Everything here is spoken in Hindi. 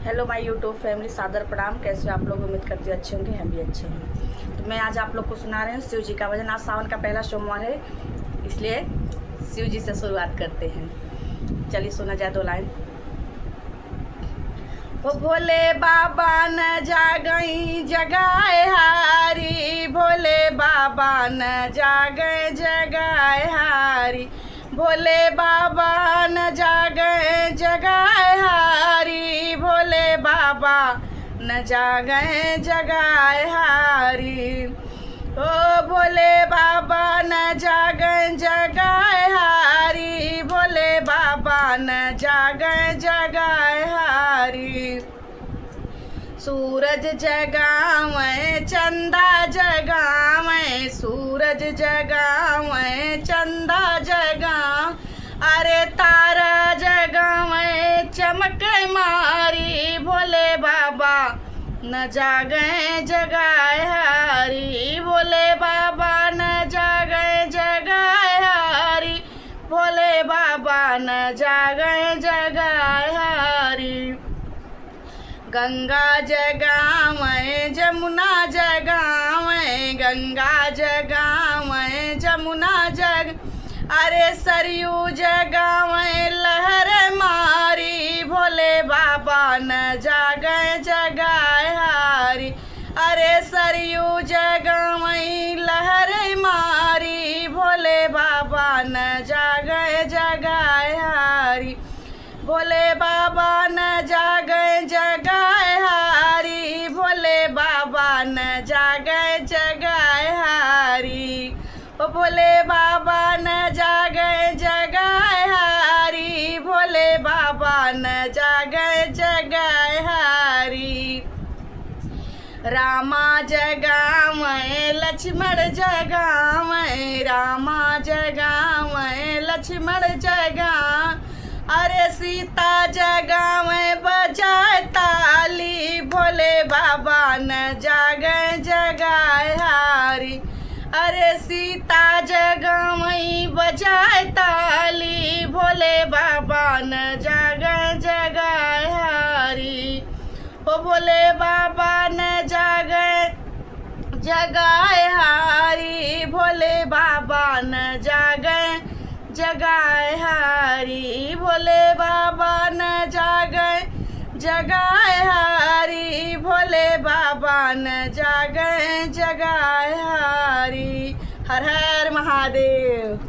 हेलो माय यूट्यूब फैमिली, सादर प्रणाम। कैसे हो आप लोग? उम्मीद करती हूँ अच्छे होंगे, हम भी अच्छे हैं। तो मैं आज आप लोग को सुना रहे हैं शिव जी का भजन। आज सावन का पहला सोमवार है, इसलिए शिव जी से शुरुआत करते हैं। चलिए सुना जाए दो लाइन। ओ भोले बाबा न जागई जगाए हारी, भोले बाबा न जागे जगाए हारी, भोले बाबा न जागे जगाए हारी, भोले बाबा न जागे जगाए हारी। ओ भोले बाबा न जागे जगाए हारी, भोले बाबा न जागे जगाए हारी। सूरज जगावे चंदा जगावे, सूरज जगावे चंदा जगा, अरे तारा जगावे चमक मारी, भोले बाबा न जागे जगाए हारी, भोले बाबा न जागे जगाए हारी, भोले बाबा न जागे जगाए हारी। गंगा जगावे जमुना जगावे, गंगा जगावे जमुना जग, अरे सरयू जगावे लहर मारी, भोले बाबा न जागे जगाए हारी, अरे सरयू जगावे लहर मारी, भोले बाबा न जागे जगाए हारी, भोले बाबा न जागे जगाए हारी, भोले बाबा न जागे जगाए हारी। ओ भोले बाबा न जागे जगाए हारी, भोले बाबा न जागे जगाए हारी। रामा जगावे लक्ष्मण जगावे, रामा जगावे लक्ष्मण जगा, अरे सीता जगावे बजाए ताली, भोले बाबा न जागे जगाए हारी, अरे सीता जगावे बजाए ताली, भोले बाबा न जागे जगाए हारी। ओ भोले बाबा न जागे जगाए हारी, भोले बाबा न जागे जगाए हारी, भोले बाबा न जागे जगाए हारी, भोले बाबा न जागे जगाए हारी। हर हर महादेव।